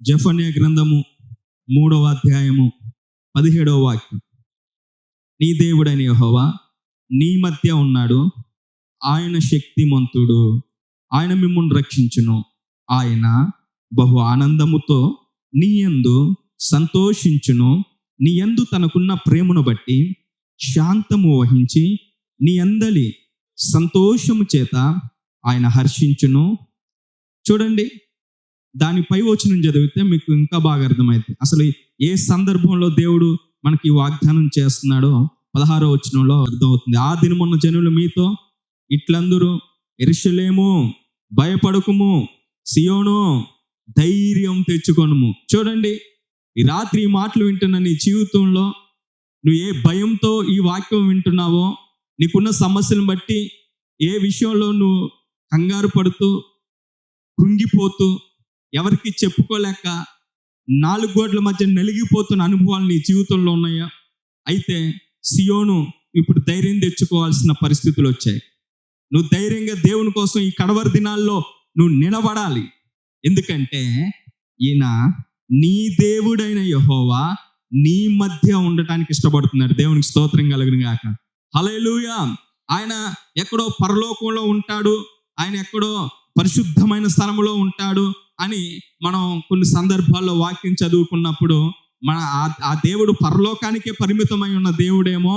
జెఫన్యా గ్రంథము 3వ అధ్యాయము 17వ వాక్యం. నీ దేవుడైన యెహోవా నీ మధ్య ఉన్నాడు, ఆయన శక్తిమంతుడు, ఆయన మిమ్మును రక్షించును, ఆయన బహు ఆనందముతో నీ యందు సంతోషించును, నీ యందు తనకున్న ప్రేమను బట్టి శాంతము వహించి నీ అందలి సంతోషము చేత ఆయన హర్షించును. చూడండి, దాని పై వచనం చదివితే మీకు ఇంకా బాగా అర్థమైంది. అసలు ఏ సందర్భంలో దేవుడు మనకి వాగ్దానం చేస్తున్నాడో 16వ వచనంలో అర్థమవుతుంది. ఆ దినమున్న జనులు మీతో ఇట్లందరూ, యెరూషలేము భయపడకుము, సియోను ధైర్యం తెచ్చుకొనుము. చూడండి, ఈ రాత్రి ఈ మాటలు వింటున్న నీ జీవితంలో నువ్వు ఏ భయంతో ఈ వాక్యం వింటున్నావో, నీకున్న సమస్యలను బట్టి ఏ విషయంలో నువ్వు కంగారు పడుతూ కృంగిపోతూ ఎవరికి చెప్పుకోలేక 4 గోడల మధ్య నలిగిపోతున్న అనుభవాలు నీ జీవితంలో ఉన్నాయా? అయితే సియోను ఇప్పుడు ధైర్యం తెచ్చుకోవాల్సిన పరిస్థితులు వచ్చాయి. నువ్వు ధైర్యంగా దేవుని కోసం ఈ కడవరి దినాల్లో నువ్వు నిలబడాలి. ఎందుకంటే ఈయన నీ దేవుడైన యెహోవా నీ మధ్య ఉండటానికి ఇష్టపడుతున్నాడు. దేవునికి స్తోత్రం కలుగును గాక. హల్లెలూయా. ఆయన ఎక్కడో పరలోకంలో ఉంటాడు, ఆయన ఎక్కడో పరిశుద్ధమైన స్థలంలో ఉంటాడు అని మనం కొన్ని సందర్భాల్లో వాక్యం చదువుకున్నప్పుడు ఆ దేవుడు పరలోకానికే పరిమితమై ఉన్న దేవుడేమో,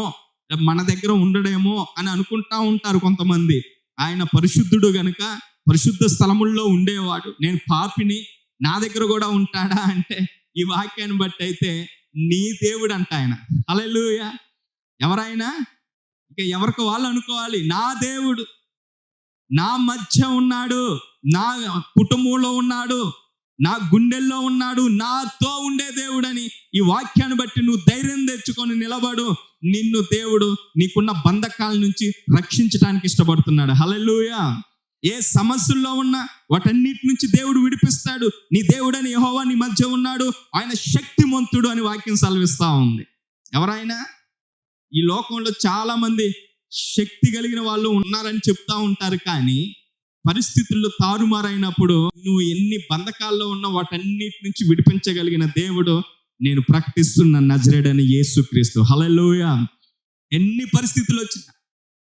మన దగ్గర ఉండడేమో అని అనుకుంటా ఉంటారు కొంతమంది. ఆయన పరిశుద్ధుడు గనుక పరిశుద్ధ స్థలముల్లో ఉండేవాడు. నేను పాపిని, నా దగ్గర కూడా ఉంటాడా అంటే ఈ వాక్యాన్ని బట్టి అయితే నీ దేవుడు అంట ఆయన. హల్లెలూయా. ఎవరైనా ఇక ఎవరికి వాళ్ళు అనుకోవాలి, నా దేవుడు నా మధ్య ఉన్నాడు, నా కుటుంబంలో ఉన్నాడు, నా గుండెల్లో ఉన్నాడు, నాతో ఉండే దేవుడని ఈ వాక్యాన్ని బట్టి నువ్వు ధైర్యం తెచ్చుకొని నిలబడు. నిన్ను దేవుడు నీకున్న బంధకాల నుంచి రక్షించడానికి ఇష్టపడుతున్నాడు. హల్లెలూయా. ఏ సమస్యల్లో ఉన్నా వాటన్నిటి నుంచి దేవుడు విడిపిస్తాడు. నీ దేవుడని యెహోవా నీ మధ్య ఉన్నాడు, ఆయన శక్తిమంతుడు అని వాక్యం సెలవిస్తా ఉంది. ఎవరైనా ఈ లోకంలో చాలా మంది శక్తి కలిగిన వాళ్ళు ఉన్నారని చెప్తా ఉంటారు, కానీ పరిస్థితుల్లో తారుమారైనప్పుడు నువ్వు ఎన్ని బంధకాల్లో ఉన్నా వాటన్నిటి నుంచి విడిపించగలిగిన దేవుడు నేను ప్రకటిస్తున్న నజరేయుడైన యేసుక్రీస్తు. హల్లెలూయా. ఎన్ని పరిస్థితులు వచ్చినా,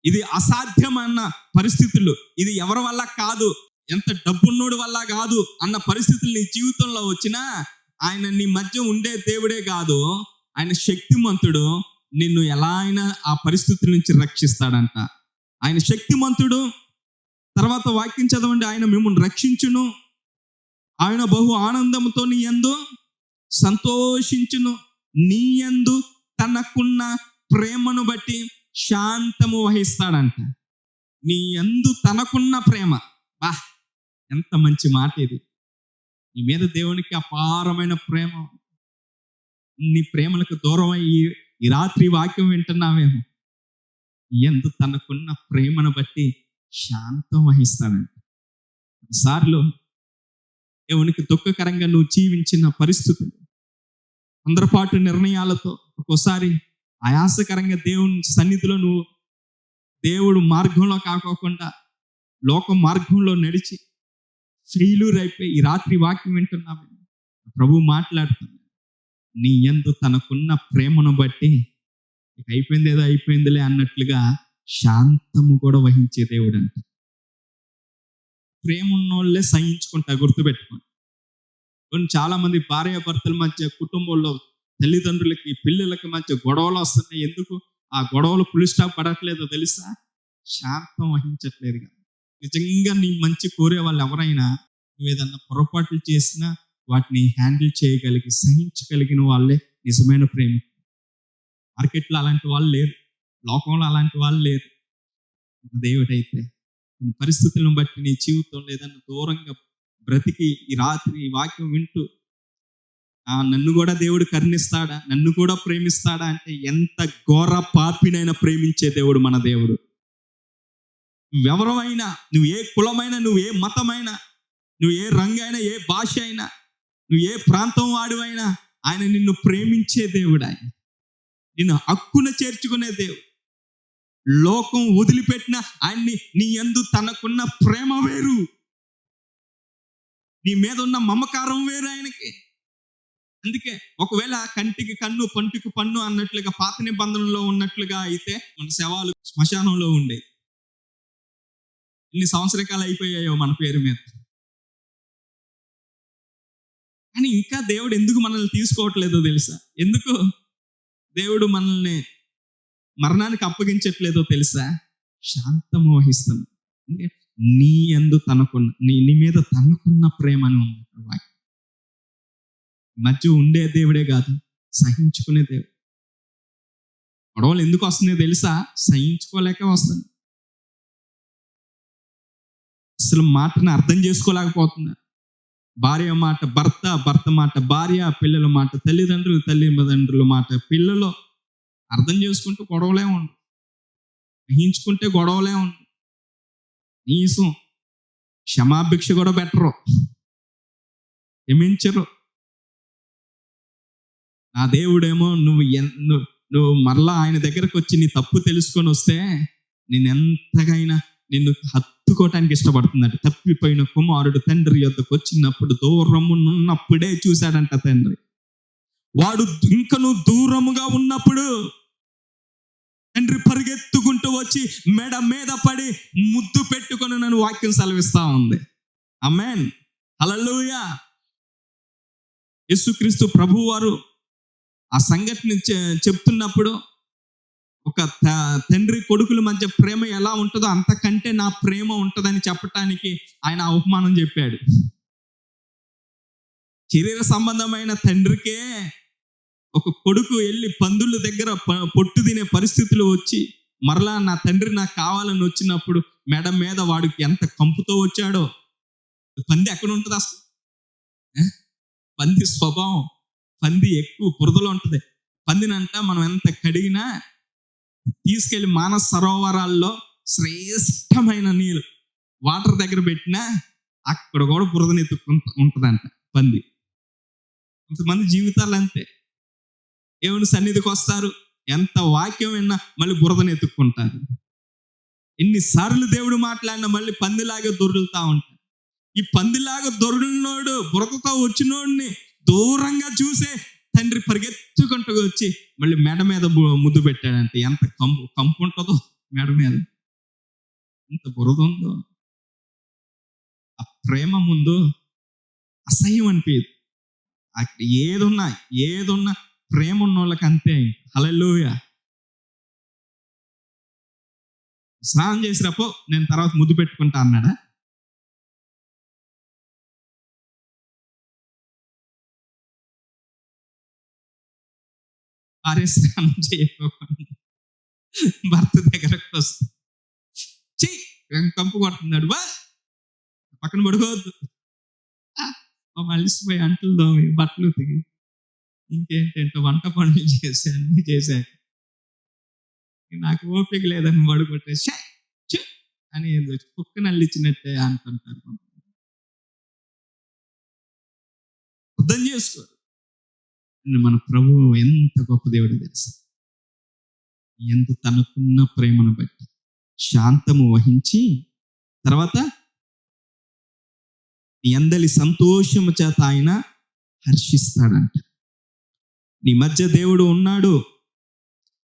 ఇది అసాధ్యమన్న పరిస్థితులు, ఇది ఎవరి వల్ల కాదు, ఎంత డబ్బున్నోడి వల్ల కాదు అన్న పరిస్థితులు నీ జీవితంలో వచ్చినా ఆయన నీ మధ్య ఉండే దేవుడే కాదు, ఆయన శక్తిమంతుడు. నిన్ను ఎలా అయినా ఆ పరిస్థితుల నుంచి రక్షిస్తాడంట. ఆయన శక్తిమంతుడు. తర్వాత వాక్యం చదవండి, ఆయన మిమ్మల్ని రక్షించును, ఆయన బహు ఆనందంతో నీ యందు సంతోషించును, నీ యందు తనకున్న ప్రేమను బట్టి శాంతము వహిస్తాడంట. నీ యందు తనకున్న ప్రేమ. బా, ఎంత మంచి మాట ఇది. నీ మీద దేవునికి అపారమైన ప్రేమ. నీ ప్రేమలకు దూరం అయ్యి ఈ రాత్రి వాక్యం వింటున్నావేమో, ఎందు తనకున్న ప్రేమను బట్టి శాంతం వహిస్తాడంట. కొన్నిసార్లు దేవునికి దుఃఖకరంగా నువ్వు జీవించిన పరిస్థితులు, తొందరపాటు నిర్ణయాలతో, ఒక్కోసారి ఆయాసకరంగా దేవుని సన్నిధిలో నువ్వు దేవుడు మార్గంలో కాకోకుండా లోక మార్గంలో నడిచి ఫెయిల్యూర్ అయిపోయి ఈ రాత్రి వాక్యం వింటున్నావేమో, ప్రభు మాట్లాడుతున్నాడు. నీ యందు తనకున్న ప్రేమను బట్టి ఇక అయిపోయింది, ఏదో అయిపోయిందిలే అన్నట్లుగా శాంతము కూడా వహించే దేవుడు అంట. ప్రేమ ఉన్నోళ్ళే సహించుకుంటా, గుర్తుపెట్టుకోండి. కొన్ని చాలా మంది భార్యాభర్తల మధ్య, కుటుంబంలో తల్లిదండ్రులకి పిల్లలకి మధ్య గొడవలు వస్తున్నాయి. ఎందుకు ఆ గొడవలు ఫుల్ స్టాప్ పడట్లేదో తెలుసా? శాంతం వహించట్లేదు కదా. నిజంగా నీ మంచి కోరే వాళ్ళు ఎవరైనా నువ్వు ఏదన్నా పొరపాట్లు చేసినా వాటిని హ్యాండిల్ చేయగలిగి సహించగలిగిన వాళ్ళే నిజమైన ప్రేమ. మార్కెట్లో అలాంటి వాళ్ళు లేరు, లోకంలో అలాంటి వాళ్ళు లేరు. దేవుడైతే కొన్ని పరిస్థితులను బట్టి నీ జీవితంలో ఏదన్నా దూరంగా బ్రతికి ఈ రాత్రి ఈ వాక్యం వింటూ నన్ను కూడా దేవుడు కరుణిస్తాడా, నన్ను కూడా ప్రేమిస్తాడా అంటే ఎంత ఘోర పాపినైనా ప్రేమించే దేవుడు మన దేవుడు. నువ్వెవరైనా, నువ్వు ఏ కులమైనా, నువ్వు ఏ మతమైనా, నువ్వు ఏ రంగైనా, ఏ భాష అయినా, నువ్వు ఏ ప్రాంతం వాడివైనా, ఆయన నిన్ను ప్రేమించే దేవుడు. ఆయన నిన్ను హక్కున చేర్చుకునే దేవుడు. లోకం వదిలిపెట్టిన ఆయన్ని నీ యందు తనకున్న ప్రేమ వేరు, నీ మీద ఉన్న మమకారం వేరు ఆయనకి. అందుకే ఒకవేళ కంటికి కన్ను పంటికి పన్ను అన్నట్లుగా పాత నిబంధనలో ఉన్నట్లుగా అయితే మన శవాలు శ్మశానంలో ఉండే ఇన్ని సంవత్సరాలు అయిపోయాయో మన పేరు మీద. కానీ ఇంకా దేవుడు ఎందుకు మనల్ని తీసుకోవట్లేదో తెలుసా? ఎందుకు దేవుడు మనల్ని మరణానికి అప్పగించట్లేదో తెలుసా? శాంతము వహిస్తాను. నీ యందు తనకున్న నీ మీద తనకున్న ప్రేమ అని ఉంది వాక్యం. మధ్య ఉండే దేవుడే కాదు, సహించుకునే దేవుడు. గొడవలు ఎందుకు వస్తున్నాయో తెలుసా? సహించుకోలేక వస్తుంది. అసలు మాటను అర్థం చేసుకోలేకపోతున్నారు. భార్య మాట భర్త, భర్త మాట భార్య, పిల్లల మాట తల్లిదండ్రుల మాట పిల్లలు అర్థం చేసుకుంటూ గొడవలే ఉండవు, సహించుకుంటే గొడవలే ఉండవు. నీసం క్షమాభిక్ష కూడా బెటరు, క్షమించరు. నా దేవుడేమో నువ్వు మరలా ఆయన దగ్గరకు వచ్చి నీ తప్పు తెలుసుకొని వస్తే నేను ఎంతగైనా నిన్ను హత్తుకోవటానికి ఇష్టపడుతున్నాడు. తప్పిపోయిన కుమారుడు తండ్రి యొద్దకు వచ్చినప్పుడు దూరమున్నప్పుడే చూశాడంట తండ్రి. వాడు ఇంకను దూరముగా ఉన్నప్పుడు తండ్రి పరిగెత్తుకుంటూ వచ్చి మెడ మీద పడి ముద్దు పెట్టుకొని నన్ను వాక్యం సెలవిస్తా ఉంది. ఆమేన్, హల్లెలూయా. యేసుక్రీస్తు ప్రభువారు ఆ సంఘటన చెప్తున్నప్పుడు ఒక తండ్రి కొడుకుల మధ్య ప్రేమ ఎలా ఉంటుందో అంతకంటే నా ప్రేమ ఉంటుందని చెప్పటానికి ఆయన అవమానం చెప్పాడు. శరీర సంబంధమైన తండ్రికే ఒక కొడుకు వెళ్ళి పందుల దగ్గర పొట్టు తినే పరిస్థితులు వచ్చి మరలా నా తండ్రి నాకు కావాలని వచ్చినప్పుడు మెడ మీద వాడికి ఎంత కంపుతో వచ్చాడో. పంది ఎక్కడ ఉంటుంది అసలు? పంది స్వభావం, పంది ఎక్కువ బురదలో ఉంటుంది. పందినంట మనం ఎంత కడిగినా తీసుకెళ్లి మానస సరోవరాల్లో శ్రేష్టమైన నీళ్ళు వాటర్ దగ్గర పెట్టినా అక్కడ కూడా బురదను ఎత్తుకుంటూ ఉంటుందంట పంది. కొంతమంది జీవితాలు అంతే. దేవుని సన్నిధికి వస్తారు, ఎంత వాక్యం విన్నా మళ్ళీ బురదను ఎత్తుక్కుంటారు. ఎన్నిసార్లు దేవుడు మాట్లాడినా మళ్ళీ పందిలాగా దొరులుతా ఉంటారు. ఈ పందిలాగా దొరులినోడు బురదతో వచ్చినోడిని దూరంగా చూసే తండ్రి పరిగెత్తుకుంటూ వచ్చి మళ్ళీ మెడ మీద ముద్దు పెట్టాడంటే ఎంత కంపు ఉంటుందో మెడ మీద, ఎంత బురద ఉందో. ఆ ప్రేమ ముందు అసహ్యం అనిపించదు. అక్కడ ఏదున్నా ప్రేమ ఉన్న వాళ్ళకి అంతే. హల్లెలూయా. స్నానం చేసినప్పుడు నేను తర్వాత ముద్దు పెట్టుకుంటా అన్నాడా? భార్య స్నానం చేయకోకుండా భర్త దగ్గరకు వస్తుంది, కంపు కొడుతున్నాడు, పక్కన పడుకోవద్దు, మలిసిపోయి అంట్లు దోమి బట్టలు తిగి ఇంకేంటంటే వంట పనులు చేసి అన్ని చేశాక నాకు ఓపిక లేదని పడుకుంటే అని కుక్క నల్లిచ్చినట్టే అంటుంటారు. అర్థం చేసుకోరు. మన ప్రభువు ఎంత గొప్ప దేవుడు తెలుసు. ఎంత తనకున్న ప్రేమను బట్టి శాంతము వహించి తర్వాత నీ అందరి సంతోషము చేత ఆయన హర్షిస్తాడంట. నీ మధ్య దేవుడు ఉన్నాడు,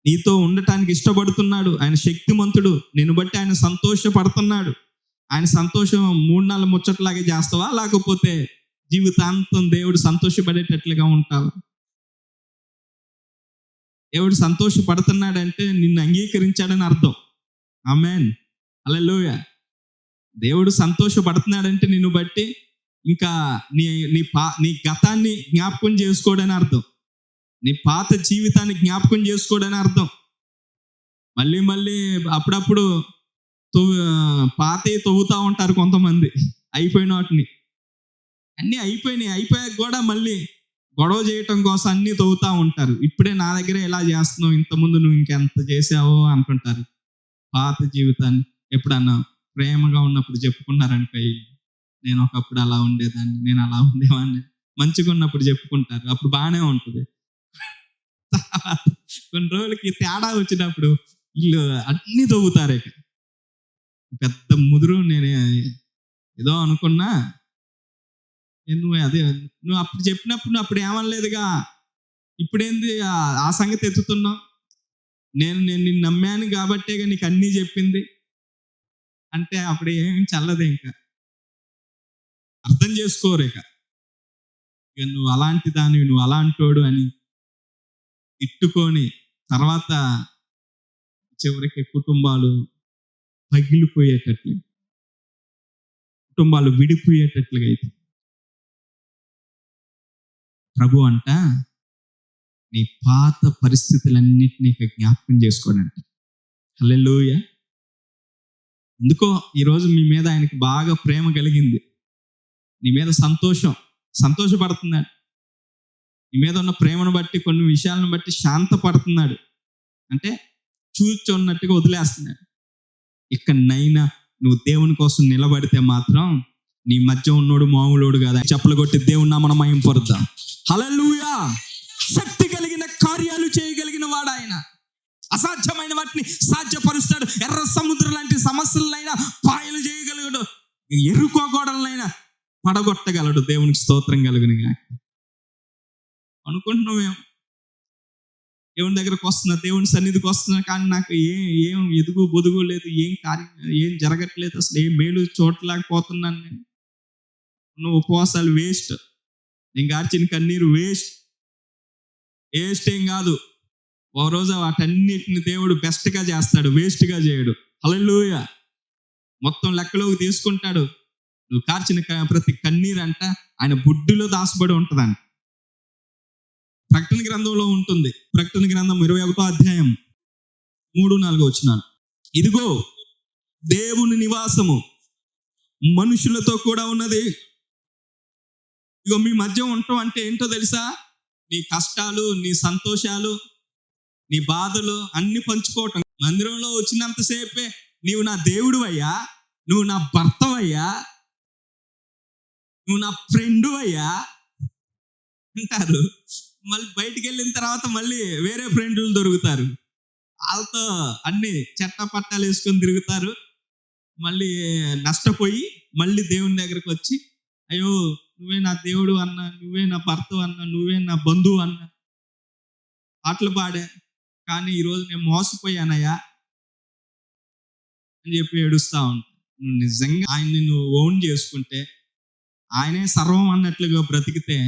నీతో ఉండటానికి ఇష్టపడుతున్నాడు. ఆయన శక్తిమంతుడు, నిన్ను బట్టి ఆయన సంతోషపడుతున్నాడు. ఆయన సంతోషం 3 నెలల ముచ్చట్లాగే చేస్తావా, లేకపోతే జీవితాంతం దేవుడు సంతోషపడేటట్లుగా ఉంటావా? దేవుడు సంతోషపడుతున్నాడంటే నిన్ను అంగీకరించాడని అర్థం. ఆమేన్, హల్లెలూయా. దేవుడు సంతోషపడుతున్నాడంటే నిన్ను బట్టి ఇంకా నీ గతాన్ని జ్ఞాపకం చేసుకోవడని అర్థం. నీ పాత జీవితాన్ని జ్ఞాపకం చేసుకోవడని అర్థం. మళ్ళీ అప్పుడప్పుడు పాతవి తవ్వుతూ ఉంటారు కొంతమంది, అయిపోయిన వాటిని. అన్నీ అయిపోయాక కూడా మళ్ళీ గొడవ చేయటం కోసం అన్నీ తవ్వుతూ ఉంటారు. ఇప్పుడే నా దగ్గర ఎలా చేస్తున్నావు, ఇంతకుముందు నువ్వు ఇంకెంత చేసావో అనుకుంటారు. పాత జీవితాన్ని ఎప్పుడన్నా ప్రేమగా ఉన్నప్పుడు చెప్పుకున్నారనుకో, నేను ఒకప్పుడు అలా ఉండేదాన్ని, నేను అలా ఉండేవాడిని, మంచిగా ఉన్నప్పుడు చెప్పుకుంటారు, అప్పుడు బాగానే ఉంటుంది. కొన్ని రోజులకి తేడా వచ్చినప్పుడు వీళ్ళు అన్నీ తవ్వుతారు. పెద్ద ముదురు నేను ఏదో అనుకున్నా నువ్వు అప్పుడు చెప్పినప్పుడు నువ్వు అప్పుడు ఏమనలేదుగా, ఇప్పుడేంది ఆ సంగతి ఎత్తుతున్నావు? నేను నిన్ను నమ్మాను కాబట్టేగా నీకు అన్నీ చెప్పింది అంటే అప్పుడు ఏం చల్లదు. ఇంకా అర్థం చేసుకోరు. ఇక నువ్వు అలాంటి దానివి, నువ్వు అలాంటోడు అని తిట్టుకొని తర్వాత చివరికి కుటుంబాలు పగిలిపోయేటట్లు, కుటుంబాలు విడిపోయేటట్లుగా అయితే ప్రభు అంట నీ పాత పరిస్థితులన్నిటినీ జ్ఞాపకం చేసుకోనంట. హల్లెలూయా. ఎందుకో ఈరోజు మీ మీద ఆయనకి బాగా ప్రేమ కలిగింది, నీ మీద సంతోషపడుతున్నాడు, నీ మీద ఉన్న ప్రేమను బట్టి కొన్ని విషయాలను బట్టి శాంతపడుతున్నాడు. అంటే చూచున్నట్టుగా వదిలేస్తున్నాడు. ఇక్కడనైనా నువ్వు దేవుని కోసం నిలబడితే మాత్రం నీ మధ్య ఉన్నోడు మామూలోడు కాదు. చెప్పులు కొట్టి దేవుని నామమున మహిమపరుద్దాం. హల్లెలూయా. శక్తి కలిగిన కార్యాలు చేయగలిగిన వాడు ఆయన. అసాధ్యమైన వాటిని సాధ్యపరుస్తాడు. ఎర్ర సముద్రం లాంటి సమస్యలైనా పాయలు చేయగలడు, ఎరుకో గోడలనైనా పడగొట్టగలడు. దేవునికి స్తోత్రం కలుగునుగా. అనుకుంటున్నామేమో దేవుని దగ్గరకు వస్తున్నా, దేవుని సన్నిధికి వస్తున్నా, కానీ నాకు ఏం ఎదుగు బొదుగు లేదు, ఏం జరగట్లేదు, అసలు ఏం మేలు చూడలేకపోతున్నాను. నేను ఉపవాసాలు వేస్ట్, నేను గార్చిన కన్నీరు వేస్ట్ ఏం కాదు. ఓ రోజు వాటన్నిటిని దేవుడు బెస్ట్గా చేస్తాడు, వేస్ట్గా చేయడు. హల్లెలూయా. మొత్తం లెక్కలోకి తీసుకుంటాడు. నువ్వు కార్చిన ప్రతి కన్నీరు అంట ఆయన బుడ్డిలో దాచబడి ఉంటుందంట. ప్రకటన గ్రంథంలో ఉంటుంది. ప్రకటన గ్రంథం 21వ అధ్యాయం 3-4 వచనాలు. ఇదిగో దేవుని నివాసము మనుషులతో కూడా ఉన్నది. ఇగో మీ మధ్య ఉండటం అంటే ఏంటో తెలుసా? నీ కష్టాలు, నీ సంతోషాలు, నీ బాధలు అన్ని పంచుకోవటం. మందిరంలో వచ్చినంతసేపే నీవు నా దేవుడు అయ్యా, నువ్వు నా భర్తవయ్యా, నువ్వు నా ఫ్రెండు అయ్యా అంటారు. మళ్ళీ బయటికి వెళ్ళిన తర్వాత మళ్ళీ వేరే ఫ్రెండ్లు దొరుకుతారు. వాళ్ళతో అన్ని చట్టపట్టాలు వేసుకొని తిరుగుతారు. మళ్ళీ నష్టపోయి మళ్ళీ దేవుని దగ్గరకు వచ్చి, అయ్యో నువ్వే నా దేవుడు అన్నా, నువ్వే నా భర్త అన్నా, నువ్వే నా బంధువు అన్నా పాటలు పాడా, కానీ ఈరోజు నేను మోసపోయానయ్యా అని చెప్పి ఏడుస్తా ఉంటా. నువ్వు నిజంగా ఆయన్ని నువ్వు ఓన్ చేసుకుంటే, ఆయనే సర్వం అన్నట్లుగా బ్రతికితే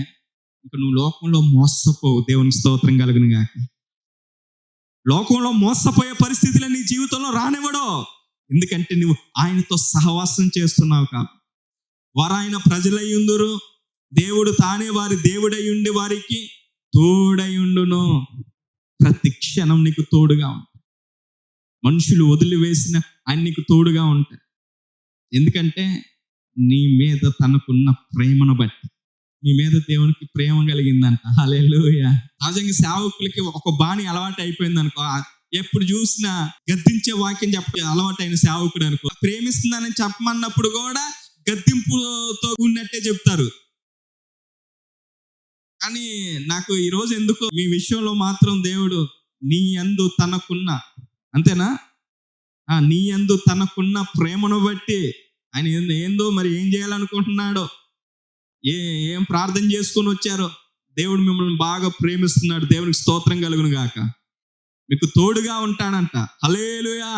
ఇంకా నువ్వు లోకంలో మోసపోవు. దేవుని స్తోత్రం కలుగును గాక. లోకంలో మోసపోయే పరిస్థితులు నీ జీవితంలో రానివ్వడు. ఎందుకంటే నువ్వు ఆయనతో సహవాసం చేస్తున్నావు కాబట్టి. వారు ఆయన ప్రజలయ్యుందురు, దేవుడు తానే వారి దేవుడై ఉండి వారికి తోడై ఉండును. ప్రతి క్షణం నీకు తోడుగా ఉంటాయి. మనుషులు వదిలివేసిన ఆయన నీకు తోడుగా ఉంటాయి. ఎందుకంటే నీ మీద తనకున్న ప్రేమను బట్టి. నీ మీద దేవునికి ప్రేమ కలిగిందంట. హల్లెలూయా. సహజంగా సేవకులకి ఒక బాణి అలవాటు అయిపోయింది అనుకో, ఎప్పుడు చూసినా గద్దించే వాక్యం చెప్పే అలవాటైన సేవకుడు అనుకో, ప్రేమిస్తుందని చెప్పమన్నప్పుడు కూడా గద్దింపుతో ఉన్నట్టే చెప్తారు. కానీ నాకు ఈరోజు ఎందుకో మీ విషయంలో మాత్రం దేవుడు నీ యందు తనకున్న, అంతేనా, నీ యందు తనకున్న ప్రేమను బట్టి ఆయన ఏందో మరి ఏం చేయాలనుకుంటున్నాడో, ఏం ప్రార్థన చేసుకొని వచ్చారో, దేవుడు మిమ్మల్ని బాగా ప్రేమిస్తున్నాడు. దేవునికి స్తోత్రం కలుగును గాక. మీకు తోడుగా ఉంటాడంట. హల్లెలూయా.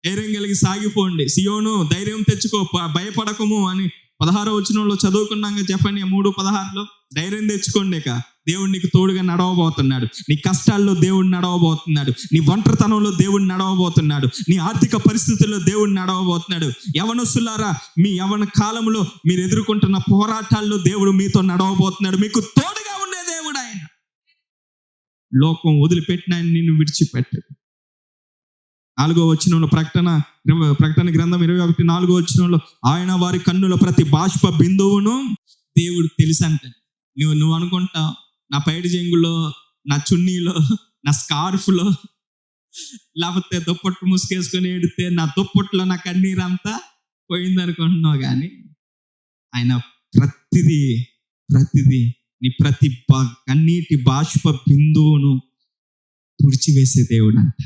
ధైర్యం కలిగి సాగిపోండి, సియోను ధైర్యం తెచ్చుకో, భయపడకము అని 16వ వచనంలో చదువుకున్నాక జెఫన్యా 3:16 ధైర్యం తెచ్చుకోండి. ఇక దేవుడు నీకు తోడుగా నడవబోతున్నాడు. నీ కష్టాల్లో దేవుడు నడవబోతున్నాడు. నీ ఒంటరితనంలో దేవుడు నడవబోతున్నాడు. నీ ఆర్థిక పరిస్థితుల్లో దేవుడు నడవబోతున్నాడు. యవనస్తులారా, మీ యవన కాలంలో మీరు ఎదుర్కొంటున్న పోరాటాల్లో దేవుడు మీతో నడవబోతున్నాడు. మీకు తోడుగా ఉండే దేవుడు ఆయన. లోకం వదిలిపెట్టిన ఆయన నిన్ను విడిచిపెట్టాడు. 4వ వచనంలో ప్రకటన గ్రంథం 21:4 వచనంలో ఆయన వారి కన్నుల ప్రతి బాష్ప బిందువును దేవుడు తెలుసంట. నువ్వు అనుకుంటావు నా పైడి జంగులో, నా చున్నీలో, నా స్కార్ఫ్లో, లేకపోతే దుప్పట్లు ముసుకేసుకొని ఏడితే నా దుప్పట్లో నా కన్నీరంతా పోయిందనుకుంటున్నావు. కానీ ఆయన ప్రతిదీ నీ ప్రతి కన్నీటి బాష్ప బిందువును తుడిచివేసే దేవుడు అంట.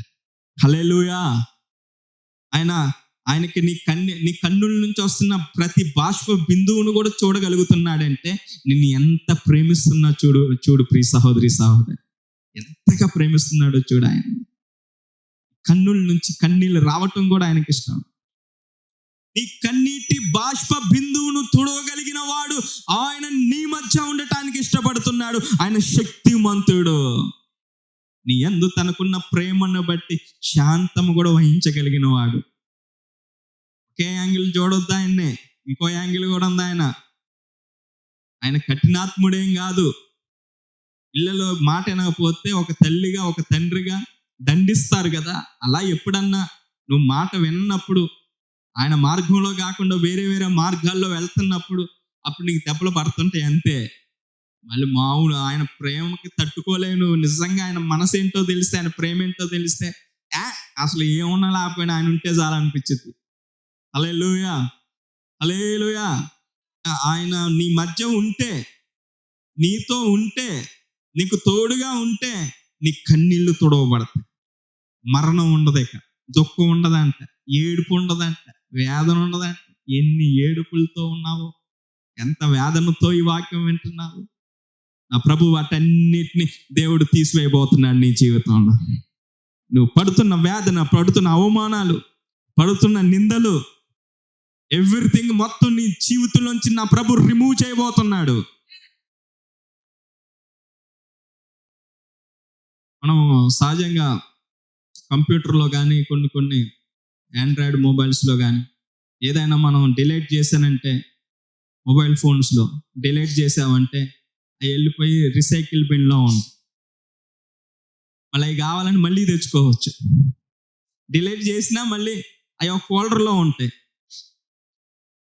హల్లెలూయా. ఆయన ఆయనకి నీ కన్నుల నుంచి వస్తున్న ప్రతి బాష్ప బిందువును కూడా చూడగలుగుతున్నాడంటే నిన్ను ఎంత ప్రేమిస్తున్నా చూడు. చూడు ప్రియ సహోదరి సహోదరి, ఎంతగా ప్రేమిస్తున్నాడో చూడు. ఆయన కన్నుల నుంచి కన్నీళ్ళు రావటం కూడా ఆయనకి ఇష్టం. నీ కన్నీటి బాష్ప బిందువును తుడవగలిగిన వాడు ఆయన నీ మధ్య ఉండటానికి ఇష్టపడుతున్నాడు. ఆయన శక్తిమంతుడు. నీ యందు తనకున్న ప్రేమను బట్టి శాంతము కూడా వహించగలిగిన వాడు. ఒకే యాంగిల్ చూడొద్దు ఆయన్నే, ఇంకో యాంగిల్ కూడా ఉంది. ఆయన కఠినాత్ముడేం కాదు. ఇళ్ళలో మాట వినకపోతే ఒక తల్లిగా ఒక తండ్రిగా దండిస్తారు కదా, అలా ఎప్పుడన్నా నువ్వు మాట విన్నప్పుడు, ఆయన మార్గంలో కాకుండా వేరే వేరే మార్గాల్లో వెళ్తున్నప్పుడు అప్పుడు నీకు దెబ్బలు పడుతుంటాయి అంతే. మళ్ళీ మామూలు ఆయన ప్రేమకి తట్టుకోలేను. నిజంగా ఆయన మనసు ఏంటో తెలిస్తే, ఆయన ప్రేమ ఏంటో తెలిస్తే అసలు ఏమున్నా లేకపోయినా ఆయన ఉంటే చాలనిపించింది. హల్లెలూయా, హల్లెలూయా. ఆయన నీ మధ్య ఉంటే, నీతో ఉంటే, నీకు తోడుగా ఉంటే నీ కన్నీళ్లు తుడవబడతాయి. మరణం ఉండదు, ఇక దుఃఖం ఉండదంట, ఏడుపు ఉండదంట, వేదన ఉండదంట. ఎన్ని ఏడుపులతో ఉన్నావో, ఎంత వేదనతో ఈ వాక్యం వింటున్నావు. నా ప్రభు వాటన్నిటిని దేవుడు తీసివేయబోతున్నాడు నీ జీవితంలో. నువ్వు పడుతున్న వేదన, పడుతున్న అవమానాలు, పడుతున్న నిందలు, ఎవ్రీథింగ్ మొత్తం నీ జీవితంలోంచి నా ప్రభు రిమూవ్ చేయబోతున్నాడు. మనం సహజంగా కంప్యూటర్లో కానీ కొన్ని ఆండ్రాయిడ్ మొబైల్స్లో కానీ ఏదైనా మనం డిలీట్ చేశానంటే, మొబైల్ ఫోన్స్లో డిలీట్ చేసామంటే అవి వెళ్ళిపోయి రీసైకిల్ బిన్లో ఉంది. మళ్ళీ అవి కావాలని మళ్ళీ తెచ్చుకోవచ్చు. డిలీట్ చేసినా మళ్ళీ అవి ఒక ఫోల్డర్లో ఉంటాయి.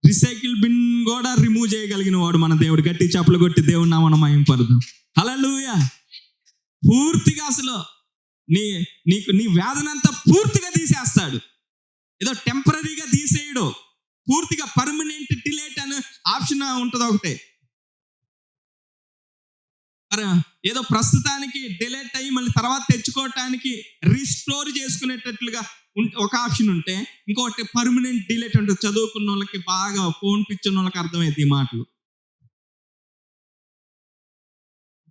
రీసైకిల్ బిన్ కూడా రిమూవ్ చేయగలిగిన వాడు మన దేవుడు. గట్టి చప్పలు కొట్టి దేవుని నామమున మహిమపడదాం. హల్లెలూయా. పూర్తిగా అసలు నీ వేదన అంతా పూర్తిగా తీసేస్తాడు. ఏదో టెంపరీగా తీసేయడు, పూర్తిగా పర్మనెంట్ డిలీట్ అనే ఆప్షన్ ఉంటుంది ఒకటే. ఏదో ప్రస్తుతానికి డిలీట్ అయ్యి మళ్ళీ తర్వాత తెచ్చుకోవటానికి రీస్టోర్ చేసుకునేటట్లుగా ఒక ఆప్షన్ ఉంటే, ఇంకొకటి పర్మనెంట్ డిలీట్ ఉంటుంది. చదువుకున్న వాళ్ళకి, బాగా ఫోన్ పిచ్చిన వాళ్ళకి అర్థమైంది ఈ మాటలు.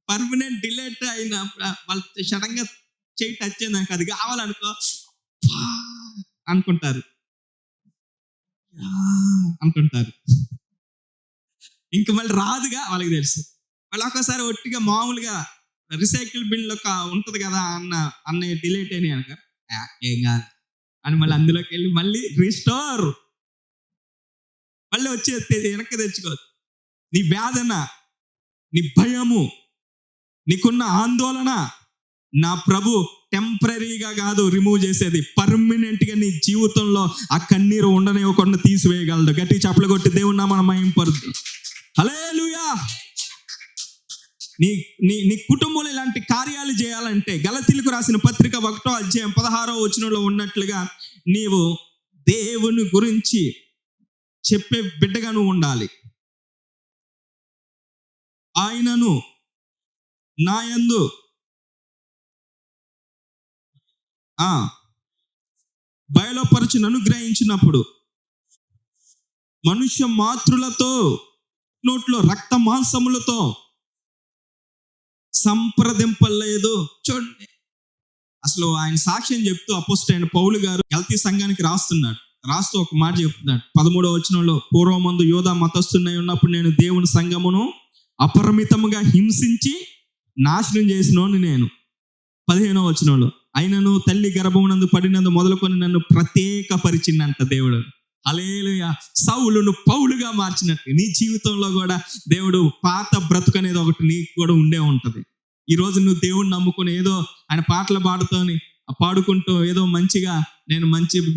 పర్మనెంట్ డిలీట్ అయిన వాళ్ళు సడన్ గా చేయి టచ్ అయిందాక అది కావాలనుకో అనుకుంటారు, ఇంక మళ్ళీ రాదుగా వాళ్ళకి తెలుసు. మళ్ళీ ఒక్కసారి ఒట్టిగా మామూలుగా రీసైకిల్ బిన్లో ఉంటుంది కదా అన్న డిలీట్ అయినాయి అనక ఏం కాదు అని మళ్ళీ అందులోకి వెళ్ళి మళ్ళీ రీస్టోర్, మళ్ళీ వచ్చి వెనక్కి తెచ్చుకోవచ్చు. నీ వేదన, నీ భయము, నీకున్న ఆందోళన నా ప్రభు టెంపరీగా కాదు రిమూవ్ చేసేది, పర్మనెంట్గా నీ జీవితంలో ఆ కన్నీరు ఉండనివ్వకుండా తీసివేయగలదు. గట్టి చప్పలు కొట్టి దేవుని నామమున మహిమపరచు. హల్లెలూయా. నీ కుటుంబంలో ఇలాంటి కార్యాలు చేయాలంటే గలతీయులకు రాసిన పత్రిక 1వ అధ్యాయం 16వ వచనంలో ఉన్నట్లుగా నీవు దేవుని గురించి చెప్పే బిడ్డగా నువ్వు ఉండాలి. ఆయనను నా యందు బయలుపరచును అనుగ్రహించినప్పుడు మనుష్య మాతృలతో నోట్లో రక్త మాంసములతో సంప్రదింపలేదు. చూడండి, అసలు ఆయన సాక్ష్యం చెప్తూ అపోస్తలుడైన పౌలు గారు గలతీ సంఘానికి రాస్తూ ఒక మాట చెప్తున్నాడు. 13వ వచనంలో, పూర్వమందు యోధా మతస్థునై ఉన్నప్పుడు నేను దేవుని సంఘమును అపరిమితముగా హింసించి నాశనం చేసినోని నేను. 15వ వచనంలో, అయినను తల్లి గర్భమునందు పడినందు మొదలుకొని నన్ను ప్రత్యేకపరిచిందంట దేవుడు. హల్లెలూయా. సౌలును పౌలుగా మార్చినట్టు నీ జీవితంలో కూడా దేవుడు పాత బ్రతుకు అనేది ఒకటి నీకు కూడా ఉండే ఉంటుంది. ఈరోజు నువ్వు దేవుడిని నమ్ముకుని ఏదో ఆయన పాటలు పాడుకుంటూ ఏదో మంచిగా నేను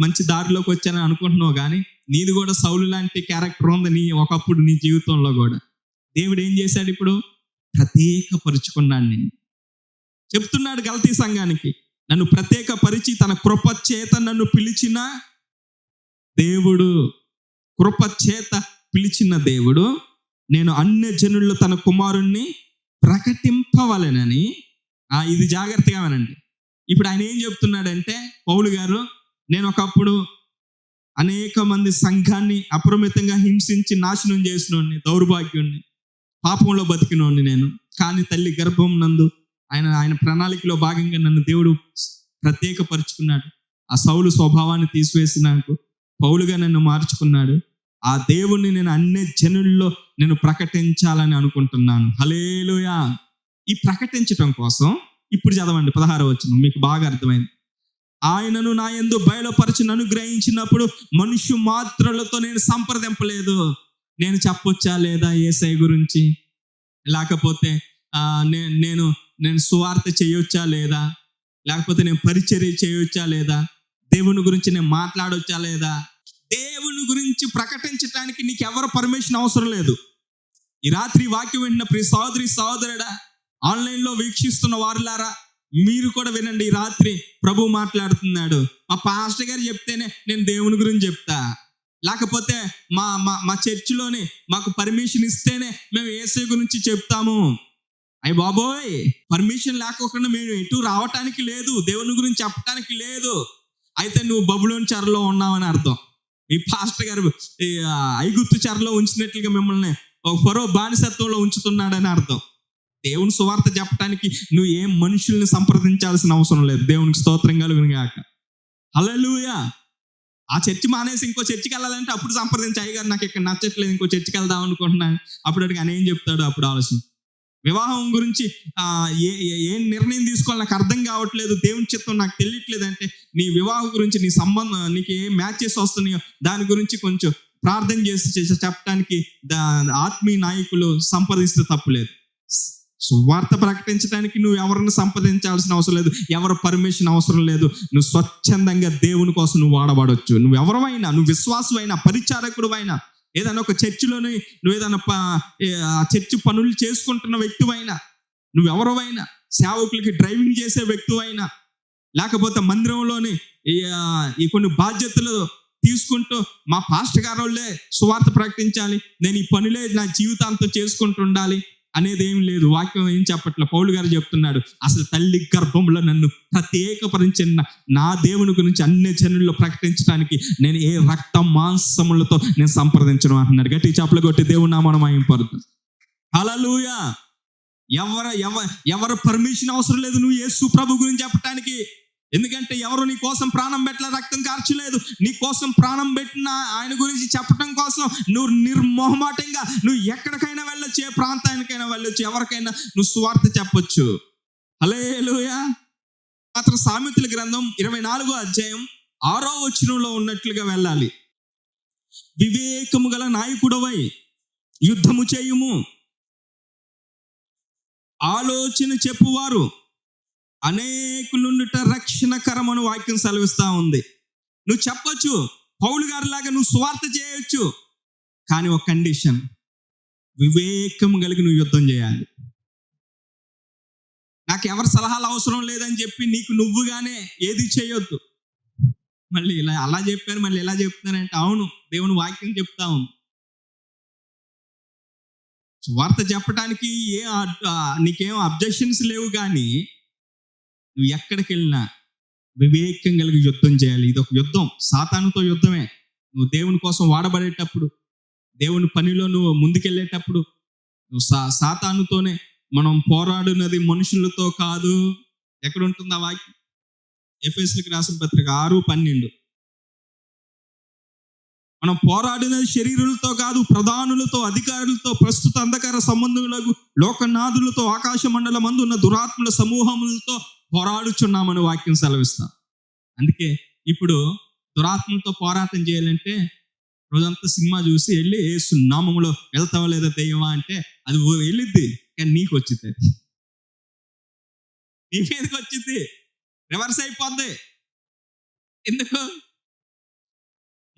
మంచి దారిలోకి వచ్చానని అనుకుంటున్నావు, కానీ నీది కూడా సౌలు లాంటి క్యారెక్టర్ ఉంది ఒకప్పుడు నీ జీవితంలో కూడా. దేవుడు ఏం చేశాడు? ఇప్పుడు ప్రత్యేకపరుచుకున్నాడు నిన్ను. చెప్తున్నాడు గలతీ సంఘానికి, నన్ను ప్రత్యేకపరిచి తన కృప చేత నన్ను పిలిచిన దేవుడు, కృప చేత పిలిచిన దేవుడు, నేను అన్యజనుల్లో తన కుమారుణ్ణి ప్రకటింపవలెనని. ఇది జాగ్రత్తగా వినండి. ఇప్పుడు ఆయన ఏం చెప్తున్నాడంటే, పౌలు గారు, నేను ఒకప్పుడు అనేక మంది సంఘాన్ని అప్రమితంగా హింసించి నాశనం చేసినోడిని, దౌర్భాగ్యుణ్ణి, పాపంలో బతికినోడిని నేను. కానీ తల్లి గర్భం నందు ఆయన ప్రణాళికలో భాగంగా నన్ను దేవుడు ప్రత్యేకపరుచుకున్నాడు. ఆ సౌలు స్వభావాన్ని తీసివేసి నాకు పౌలుగా నన్ను మార్చుకున్నాడు. ఆ దేవుణ్ణి నేను అన్ని జనుల్లో నేను ప్రకటించాలని అనుకుంటున్నాను. హల్లెలూయా. ఈ ప్రకటించటం కోసం ఇప్పుడు చదవండి 16వ వచనం, మీకు బాగా అర్థమైంది. ఆయనను నా యందు బయలుపరచి అనుగ్రహించినప్పుడు మనుష్య మాత్రలతో నేను సంప్రదింపలేదు. నేను చెప్పొచ్చా లేదా యేసయ్య గురించి? లేకపోతే నేను సువార్త చేయొచ్చా లేదా? లేకపోతే నేను పరిచర్య చేయొచ్చా లేదా? దేవుని గురించి నేను మాట్లాడొచ్చా లేదా? దేవుని గురించి ప్రకటించడానికి నీకు ఎవరు పర్మిషన్ అవసరం లేదు. ఈ రాత్రి వాక్యం వింటున్న ప్రియ సహోదరి సహోదరుడా, ఆన్లైన్లో వీక్షిస్తున్న వారులారా, మీరు కూడా వినండి. ఈ రాత్రి ప్రభు మాట్లాడుతున్నాడు. మా పాస్టర్ గారు చెప్తేనే నేను దేవుని గురించి చెప్తా, లేకపోతే మా చర్చిలోనే మాకు పర్మిషన్ ఇస్తేనే మేము యేసయ్య గురించి చెప్తాము. అయ్య బాబోయ్, పర్మిషన్ లేకోకుండా మేము ఎటు రావటానికి లేదు, దేవుని గురించి చెప్పటానికి లేదు. అయితే నువ్వు బబులోను చెరలో ఉన్నావని అర్థం. ఈ పాస్టర్ గారు ఐగుప్తు చెరలో ఉంచినట్లుగా మిమ్మల్ని ఒక ఫరో బానిసత్వంలో ఉంచుతున్నాడని అర్థం. దేవుని సువార్త చెప్పడానికి నువ్వు ఏం మనుషుల్ని సంప్రదించాల్సిన అవసరం లేదు. దేవునికి స్తోత్రం కలుగును గాక. హల్లెలూయా. ఆ చర్చి మానేసి ఇంకో చర్చికి వెళ్ళాలంటే అప్పుడు సంప్రదించి, అయ్యగారు నాకు ఇక్కడ నచ్చట్లేదు, ఇంకో చర్చికి వెళ్దాం అనుకుంటున్నాను. అప్పుడు అడిగి ఆయన ఏం చెప్తాడు? అప్పుడు ఆలోచన. వివాహం గురించి ఏం నిర్ణయం తీసుకోవాలి నాకు అర్థం కావట్లేదు, దేవుని చిత్తం నాకు తెలియట్లేదు అంటే, నీ వివాహం గురించి, నీ సంబంధం, నీకు ఏ మ్యాచెస్ వస్తున్నాయో దాని గురించి కొంచెం ప్రార్థన చేసి చెప్పడానికి ఆత్మీయ నాయకులు సంప్రదిస్తే తప్పులేదు. సువార్త ప్రకటించడానికి నువ్వు ఎవరిని సంప్రదించాల్సిన అవసరం లేదు, ఎవరు పర్మిషన్ అవసరం లేదు. నువ్వు స్వచ్ఛందంగా దేవుని కోసం నువ్వు వాడబడవచ్చు. నువ్వు ఎవరైనా, నువ్వు విశ్వాసమైనా, పరిచారకుడు అయినా, ఏదైనా ఒక చర్చిలోని నువ్వు ఏదైనా చర్చి పనులు చేసుకుంటున్న వ్యక్తివైనా, నువ్వెవరైనా, సేవకులకి డ్రైవింగ్ చేసే వ్యక్తివైనా, లేకపోతే మందిరంలోని ఈ కొన్ని బాధ్యతలు తీసుకుంటూ మా పాస్టర్ గారు వాళ్ళే సువార్త ప్రకటించాలి, నేను ఈ పనులే నా జీవితాంతం చేసుకుంటూ ఉండాలి అనేది ఏం లేదు. వాక్యం ఏం చెప్పట్లే. పౌలు గారు చెప్తున్నాడు, అసలు తల్లి గర్భంలో నన్ను ప్రత్యేకపరిచిన నా దేవుని గురించి అన్ని జనుల్లో ప్రకటించడానికి నేను ఏ రక్త మాంసములతో నేను సంప్రదించడం అంటున్నాడు. గట్టి చప్పలు కొట్టి దేవుని నామమున మహిమపరుద్దాం. హల్లెలూయా. ఎవరు పర్మిషన్ అవసరం లేదు నువ్వు యేసు ప్రభు గురించి చెప్పడానికి. ఎందుకంటే ఎవరు నీ కోసం ప్రాణం పెట్టలే, రక్తం కార్చలేదు. నీ కోసం ప్రాణం పెట్టిన ఆయన గురించి చెప్పడం కోసం నువ్వు నిర్మోహమాటంగా నువ్వు ఎక్కడికైనా వెళ్ళొచ్చు, ఏ ప్రాంతానికైనా వెళ్ళొచ్చు, ఎవరికైనా నువ్వు సువార్త చెప్పొచ్చు. హల్లెలూయా. మాత్రం సామెతల గ్రంథం 24వ అధ్యాయం 6వ వచనంలో ఉన్నట్లుగా వెళ్ళాలి. వివేకము గల నాయకుడవై యుద్ధము చేయుము, ఆలోచన చెప్పువారు అనేకులుండుట రక్షణకరమని వాక్యం సెలవిస్తా ఉంది. నువ్వు చెప్పొచ్చు, పౌలు గారి లాగా నువ్వు సువార్త చేయొచ్చు, కానీ ఒక కండిషన్, వివేకం కలిగి నువ్వు యుద్ధం చేయాలి. నాకు ఎవరి సలహాలు అవసరం లేదని చెప్పి నీకు నువ్వుగానే ఏది చేయొద్దు. మళ్ళీ ఇలా అలా చెప్పారు, మళ్ళీ ఇలా చెప్తున్నానంటే, అవును దేవుని వాక్యం చెప్తా ఉంది. సువార్త చెప్పడానికి నీకేం అబ్జెక్షన్స్ లేవు, కానీ నువ్వు ఎక్కడికి వెళ్ళినా వివేకం కలిగి యుద్ధం చేయాలి. ఇది ఒక యుద్ధం, సాతానుతో యుద్ధమే. నువ్వు దేవుని కోసం వాడబడేటప్పుడు, దేవుని పనిలో నువ్వు ముందుకెళ్ళేటప్పుడు, నువ్వు సాతానుతోనే. మనం పోరాడున్నది మనుషులతో కాదు. ఎక్కడ ఉంటుంది ఆ వాక్యం? ఎఫెసీయులకు రాసిన పత్రిక 6:12. మనం పోరాడినది శరీరులతో కాదు, ప్రధానులతో, అధికారులతో, ప్రస్తుత అంధకార సంబంధులకు, లోకనాథులతో, ఆకాశ మండలమందు ఉన్న దురాత్మల సమూహములతో పోరాడుచున్నామని వాక్యం సెలవిస్తాం. అందుకే ఇప్పుడు దురాత్మలతో పోరాటం చేయాలంటే రోజంతా సినిమా చూసి వెళ్ళి యేసు నామములో వెళ్తావా లేదా దెయ్యమా అంటే అది వెళ్ళిద్ది, కానీ నీకు వచ్చింది, నీ మీదకి వచ్చింది, రివర్స్ అయిపోద్ది. ఎందుకు?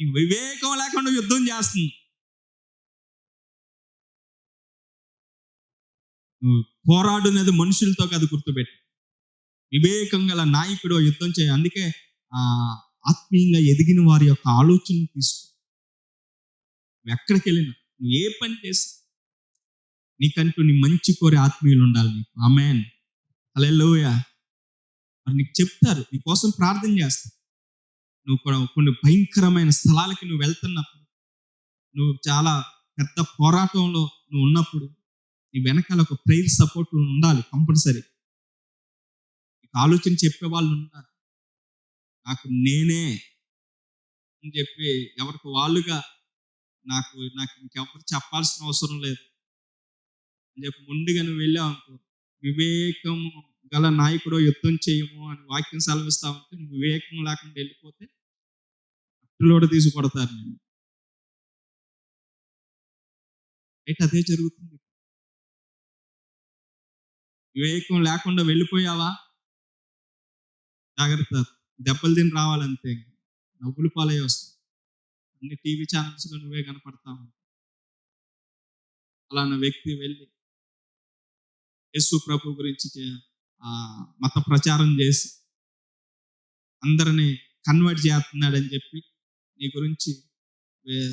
ఈ వివేకం లేకుండా యుద్ధం చేస్తుంది. పోరాడునేది మనుషులతో కాదు, గుర్తుపెట్టి. వివేకం గల నాయకుడు యుద్ధం చేయ. అందుకే ఆత్మీయంగా ఎదిగిన వారి యొక్క ఆలోచన తీసుకో. నువ్వు ఎక్కడికి వెళ్ళినా, నువ్వు ఏ పని చేసి, నీకంటూ నీ మంచి కోరే ఆత్మీయులు ఉండాలి నీకు. ఆమేన్. హల్లెలూయా. మరి నీకు చెప్తారు, నీ కోసం ప్రార్థన చేస్తారు. నువ్వు కొన్ని భయంకరమైన స్థలాలకి నువ్వు వెళ్తున్నప్పుడు, నువ్వు చాలా పెద్ద పోరాటంలో నువ్వు ఉన్నప్పుడు, నీ వెనకాల ఒక ప్రేయర్ సపోర్ట్ ఉండాలి కంపల్సరీ. ఆలోచన చెప్పే వాళ్ళు ఉన్నారు. నాకు నేనే అని చెప్పి ఎవరికి వాళ్ళుగా నాకు ఇంకెవరు చెప్పాల్సిన అవసరం లేదు అని చెప్పి ముందుగా నువ్వు వెళ్ళావు అనుకో, వివేకము గల నాయకుడు యుద్ధం చేయము అని వాక్యం సెలవిస్తా ఉంటే నువ్వు వివేకం లేకుండా వెళ్ళిపోతే అట్టులోడ తీసి కొడతారు నేను. అయితే అదే జరుగుతుంది. వివేకం లేకుండా వెళ్ళిపోయావా, జాగ్రత్త, దెబ్బలు తిని రావాలంతే, నవ్వులు పాలై వస్తాయి. అన్ని టీవీ ఛానల్స్లో నువ్వే కనపడతావు. అలాన్న వ్యక్తి వెళ్ళి యేసు ప్రభు గురించి మత ప్రచారం చేసి అందరినీ కన్వర్ట్ చేస్తున్నాడని చెప్పి నీ గురించి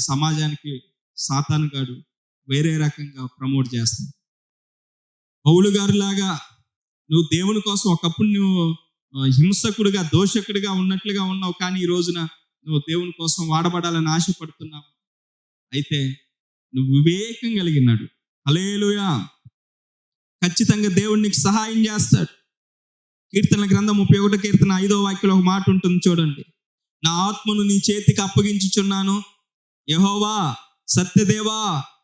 సమాజానికి సాతాను గాడు వేరే రకంగా ప్రమోట్ చేస్తాడు. పౌలు గారు లాగా నువ్వు దేవుని కోసం ఒకప్పుడు నువ్వు హింసకుడిగా, దోషకుడిగా ఉన్నట్లుగా ఉన్నావు, కానీ ఈ రోజున నువ్వు దేవుని కోసం వాడబడాలని ఆశపడుతున్నావు. అయితే నువ్వు వివేకం కలిగినాడు. హల్లెలూయా. ఖచ్చితంగా దేవుడు నీకు సహాయం చేస్తాడు. కీర్తనల గ్రంథం 31 కీర్తన 5వ వాక్యంలో ఒక మాట ఉంటుంది చూడండి. నా ఆత్మను నీ చేతికి అప్పగించుచున్నాను, యెహోవా సత్యదేవా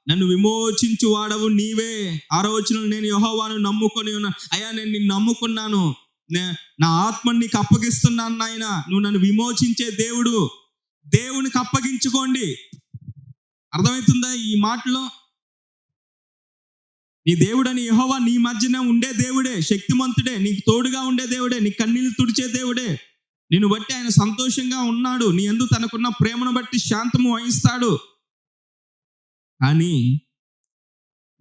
నన్ను విమోచించు వాడవు నీవే. 6వ వచనంలో నేను యెహోవాను నమ్ముకొని ఉన్నాను. అయ్యా నేను నిన్ను నమ్ముకున్నాను, నా ఆత్మని నీకు అప్పగిస్తున్నాను నాయన, నువ్వు నన్ను విమోచించే దేవుడు. దేవునికి అప్పగించుకోండి. అర్థమవుతుందా ఈ మాటలో? నీ దేవుడని యెహోవా నీ మధ్యనే ఉండే దేవుడే, శక్తిమంతుడే, నీకు తోడుగా ఉండే దేవుడే, నీ కన్నీళ్లు తుడిచే దేవుడే. నిన్ను బట్టి ఆయన సంతోషంగా ఉన్నాడు, నీ యందు తనకున్న ప్రేమను బట్టి శాంతము వహిస్తాడు. కానీ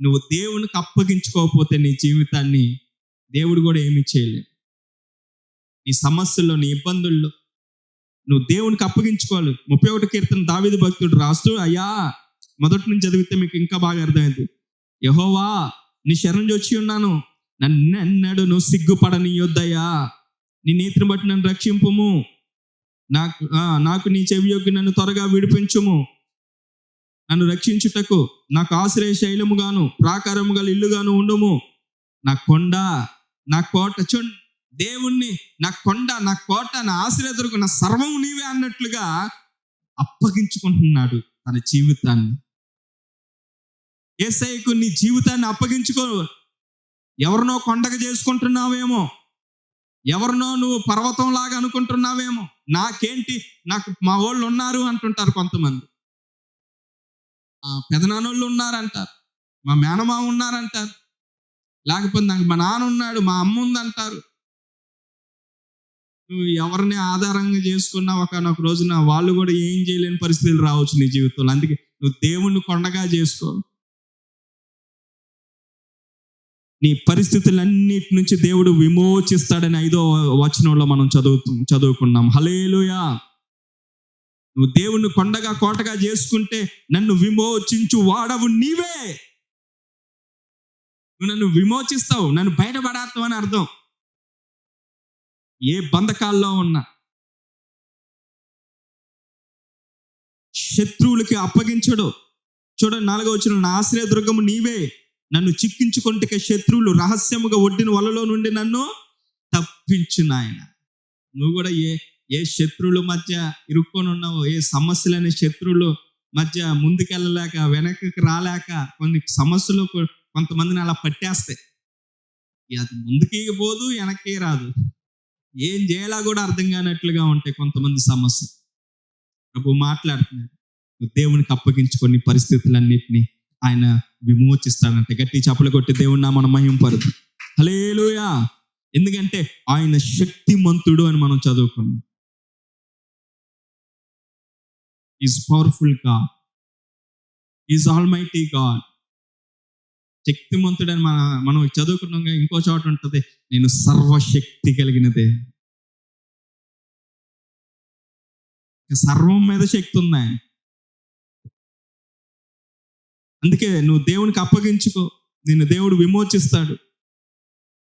నువ్వు దేవునికి అప్పగించుకోకపోతే నీ జీవితాన్ని దేవుడు కూడా ఏమీ చేయలేడు. నీ సమస్యల్లో, నీ ఇబ్బందుల్లో నువ్వు దేవునికి అప్పగించుకోవాలి. 31 కీర్తన దావీదు భక్తుడు రాస్తూ, అయ్యా మొదటి నుంచి చదివితే మీకు ఇంకా బాగా అర్థమైంది. యెహోవా నీ శరణు వచ్చి ఉన్నాను, నన్నెన్నడు నువ్వు సిగ్గుపడనీయొద్దయ్యా, నీ నీతిని బట్టి నన్ను రక్షింపుము, నాకు నీ చెవియొగ్గి నన్ను త్వరగా విడిపించుము, నన్ను రక్షించుటకు నాకు ఆశ్రయ శైలముగాను ప్రాకారము గల ఇల్లుగాను ఉండుము, నా కొండ నా కోట. చూడండి, దేవుణ్ణి నా కొండ, నా కోట, నా ఆశ్రయదుర్గం, నా సర్వం నీవే అన్నట్లుగా అప్పగించుకుంటున్నాడు తన జీవితాన్ని. యేసయ్యకు నీ జీవితాన్ని అప్పగించుకో. ఎవరినో కొండగా చేసుకుంటున్నావేమో, ఎవరినో నువ్వు పర్వతం లాగా అనుకుంటున్నావేమో. నాకేంటి, నాకు మా వాళ్ళు ఉన్నారు అంటుంటారు కొంతమంది, పెదనాన్నోళ్ళు ఉన్నారంటారు, మా మేనమామ ఉన్నారంటారు, లేకపోతే నాకు మా నాన్న ఉన్నాడు, మా అమ్మ ఉందంటారు. నువ్వు ఎవరిని ఆధారంగా చేసుకున్నా ఒకనొక రోజున వాళ్ళు కూడా ఏం చేయలేని పరిస్థితులు రావచ్చు నీ జీవితంలో. అందుకే నువ్వు దేవుణ్ణి కొండగా చేసుకో. నీ పరిస్థితులన్నిటి నుంచి దేవుడు విమోచిస్తాడని 5వ వచనంలో మనం చదువుకున్నాం. హల్లెలూయా. నువ్వు దేవుణ్ణి కొండగా కోటగా చేసుకుంటే నన్ను విమోచించు వాడవు నీవే. నువ్వు నన్ను విమోచిస్తావు, నన్ను బయటపడేస్తావు అని అర్థం. ఏ బంధకాల్లో ఉన్నా శత్రువులకి అప్పగించడు. చూడండి 4వ వచనం, నా ఆశ్రయదుర్గము నీవే, నన్ను చిక్కించుకుంటే శత్రువులు రహస్యముగా ఒడ్డిన వలలో నుండి నన్ను తప్పించు నాయన. నువ్వు కూడా ఏ శత్రువుల మధ్య ఇరుక్కొని ఉన్నావో, ఏ సమస్యలనే శత్రువుల మధ్య ముందుకెళ్ళలేక వెనక్కి రాలేక కొన్ని సమస్యలు కొంతమందిని అలా పట్టేస్తాయి. అది ముందుకి పోదు, వెనక్కి రాదు, ఏం చేయాలా కూడా అర్థం కానట్లుగా ఉంటాయి కొంతమంది సమస్యలు. ప్రభు మాట్లాడుతున్నాడు, దేవునికి అప్పగించుకొని పరిస్థితులన్నిటినీ ఆయన విమోచిస్తాడంటే. గట్టి చప్పలు కొట్టి దేవుని నామమున మహిమపరచు. హల్లెలూయా. ఎందుకంటే ఆయన శక్తిమంతుడు అని మనం చదువుకున్నాం. Is powerful God, is almighty God. శక్తిమంతుడు అని మనం చదువుకున్నాం. ఇంకో చోట ఉంటుంది, నేను సర్వశక్తి కలిగినదే. సర్వం మీద శక్తి ఉంది ఆయన. అందుకే నువ్వు దేవునికి అప్పగించుకో, నిన్ను దేవుడు విమోచిస్తాడు.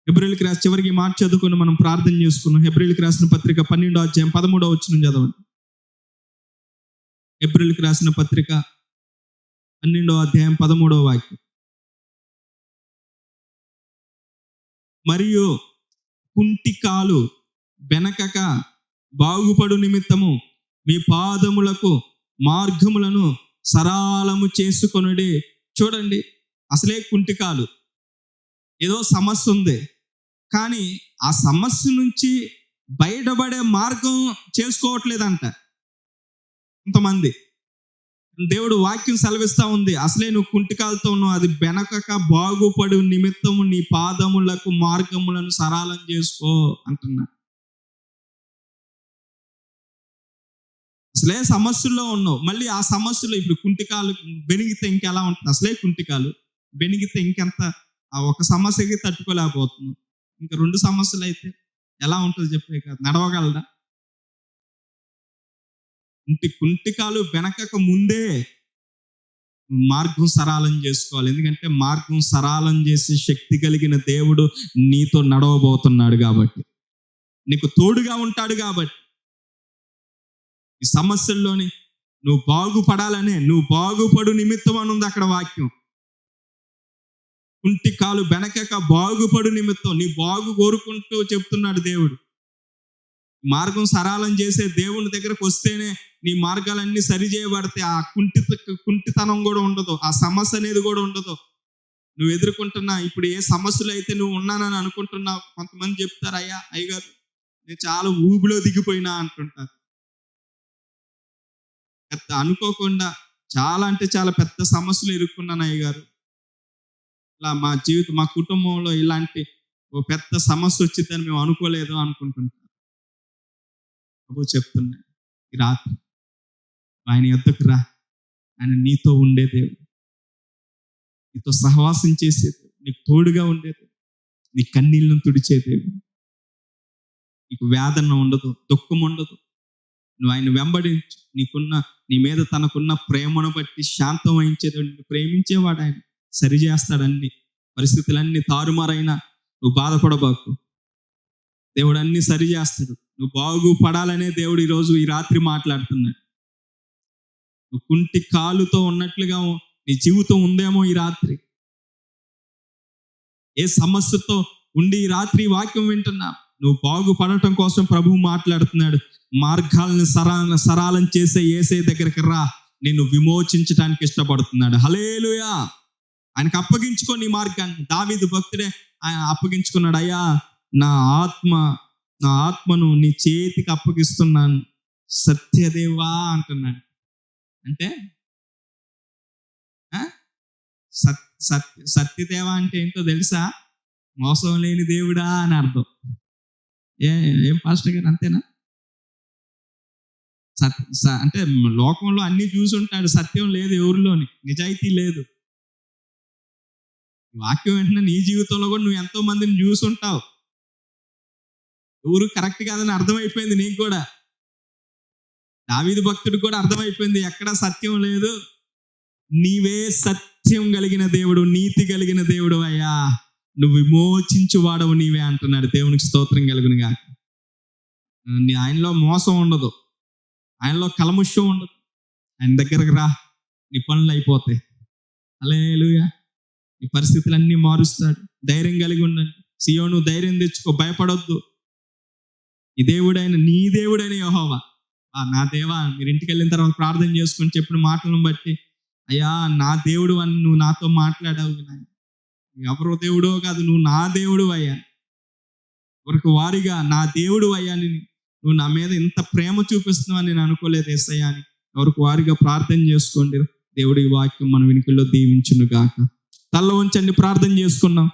హెబ్రీయులకు రాసి చివరికి మాట చదువుకుని మనం ప్రార్థన చేసుకున్నాం. హెబ్రీయులకు రాసిన పత్రిక 12వ అధ్యాయం 13వ వచనం చదవండి. ఏప్రిల్కి రాసిన పత్రిక 12వ అధ్యాయం 13వ వాక్యం. మరియు కుంటి కాలు బెనకక బాగుపడు నిమిత్తము మీ పాదములకు మార్గములను సరాలము చేసుకొనుడి. చూడండి, అసలే కుంటికాలు, ఏదో సమస్య ఉంది, కానీ ఆ సమస్య నుంచి బయటపడే మార్గం చేసుకోవట్లేదంట కొంతమంది. దేవుడు వాక్యం సెలవిస్తా ఉంది, అసలే నువ్వు కుంటికాలతో ఉన్నావు, అది బెనకక బాగుపడు నిమిత్తము నీ పాదములకు మార్గములను సరాలం చేసుకో అంటున్నా. అసలే సమస్యల్లో ఉన్నావు, మళ్ళీ ఆ సమస్యలో ఇప్పుడు కుంటికాలు బెనిగితే ఇంకెలా ఉంటుంది? అసలే కుంటికాలు బెనిగితే ఇంకెంత, ఆ ఒక సమస్యకి తట్టుకోలేకపోతున్నావు, ఇంకా 2 సమస్యలు అయితే ఎలా ఉంటుంది చెప్పే కాదు, నడవగలదా? కుంటికాలు వెనకక ముందే మార్గం సరాలం చేసుకోవాలి. ఎందుకంటే మార్గం సరాలం చేసే శక్తి కలిగిన దేవుడు నీతో నడవబోతున్నాడు కాబట్టి, నీకు తోడుగా ఉంటాడు కాబట్టి. ఈ సమస్యల్లోని నువ్వు బాగుపడాలనే, నువ్వు బాగుపడు నిమిత్తం అని ఉంది అక్కడ వాక్యం. కుంటి కాలు బెనకక బాగుపడు నిమిత్తం, నీ బాగు కోరుకుంటూ చెప్తున్నాడు దేవుడు. మార్గం సరాలం చేసే దేవుని దగ్గరకు వస్తేనే నీ మార్గాలన్నీ సరి చేయబడితే ఆ కుంటితనం కూడా ఉండదు, ఆ సమస్య అనేది కూడా ఉండదు. నువ్వు ఎదుర్కొంటున్నా ఇప్పుడు ఏ సమస్యలు అయితే నువ్వు ఉన్నానని అనుకుంటున్నావు. కొంతమంది చెప్తారు, అయ్యగారు నేను చాలా ఊబిలో దిగిపోయినా అంటుంటారు. అనుకోకుండా చాలా అంటే చాలా పెద్ద సమస్యలు ఎదుర్కొన్నాను అయ్యగారు, ఇలా మా కుటుంబంలో ఇలాంటి ఓ పెద్ద సమస్య వచ్చిందని మేము అనుకోలేదు అనుకుంటున్నాం. ప్రభు చెప్తున్నాడు, ఈ రాత్రి ఆయన యొద్దకు రా. ఆయన నీతో ఉండే దేవుడు, నీతో సహవాసం చేసే దేవుడు, నీకు తోడుగా ఉండే దేవుడు, నీ కన్నీళ్ళను తుడిచే దేవుడు. నీకు వేదన ఉండదు, దుఃఖం ఉండదు. నువ్వు ఆయన వెంబడించు. నీ మీద తనకున్న ప్రేమను బట్టి శాంతం వహించేది. ప్రేమించేవాడు ఆయన, సరి చేస్తాడు అన్ని పరిస్థితులన్నీ. తారుమారైనా నువ్వు బాధపడబాకు, దేవుడు అన్ని సరి చేస్తాడు. నువ్వు బాగుపడాలనే దేవుడు ఈరోజు ఈ రాత్రి మాట్లాడుతున్నాడు. నువ్వు కుంటి కాలుతో ఉన్నట్లుగా నీ జీవితం ఉందేమో ఈ రాత్రి, ఏ సమస్యతో ఉండి ఈ రాత్రి వాక్యం వింటున్నా. నువ్వు బాగుపడటం కోసం ప్రభువు మాట్లాడుతున్నాడు. మార్గాలను సరాలం చేసే యేసే దగ్గరికి రా, నిన్ను విమోచించడానికి ఇష్టపడుతున్నాడు. హల్లెలూయా. ఆయనకు అప్పగించుకో నీ మార్గాన్ని. దావీదు భక్తుడే ఆయన అప్పగించుకున్నాడు. అయ్యా, నా ఆత్మను నీ చేతికి అప్పగిస్తున్నాను సత్యదేవా అంటున్నాడు. అంటే సత్యదేవా అంటే ఏంటో తెలుసా? మోసం లేని దేవుడా అని అర్థం. ఏం పాస్టర్ గారు అంతేనా? అంటే లోకంలో అన్ని చూసుంటాడు, సత్యం లేదు ఎవరిలోని, నిజాయితీ లేదు. వాక్యం వెంటనే నీ జీవితంలో కూడా నువ్వు ఎంతో మందిని చూసుంటావు, ఎవరు కరెక్ట్ కాదని అర్థమైపోయింది నీకు కూడా. దావీదు భక్తుడు కూడా అర్థమైపోయింది, ఎక్కడ సత్యం లేదు, నీవే సత్యం కలిగిన దేవుడు, నీతి కలిగిన దేవుడు అయ్యా, నువ్వు విమోచించువాడవు నీవే అంటున్నాడు. దేవునికి స్తోత్రం కలుగునుగా. ఆయనలో మోసం ఉండదు, ఆయనలో కల్మషం ఉండదు. ఆయన దగ్గరకు రా, నీ పనులు అయిపోతాయి. హల్లెలూయా. నీ పరిస్థితులన్నీ మారుస్తాడు. ధైర్యం కలిగి ఉండండి. సియోను ధైర్యం తెచ్చుకో, భయపడొద్దు. ఈ దేవుడైన నీ దేవుడైన యెహోవా, నా దేవా, మీరు ఇంటికి వెళ్ళిన తర్వాత ప్రార్థన చేసుకొని చెప్పిన మాటలను బట్టి, అయ్యా నా దేవుడు అని నువ్వు నాతో మాట్లాడావు. ఎవరో దేవుడో కాదు, నువ్వు నా దేవుడు అయ్యా. ఎవరికి వారిగా నా దేవుడు అయ్యా, నువ్వు నా మీద ఇంత ప్రేమ చూపిస్తున్నావు నేను అనుకోలేదు యేసయ్యా అని ఎవరికి వారిగా ప్రార్థన చేసుకోండి. దేవుడి వాక్యం మన వినికిల్లో దీవించును గాక. తల్ల వంచండి, ప్రార్థన చేసుకున్నాం.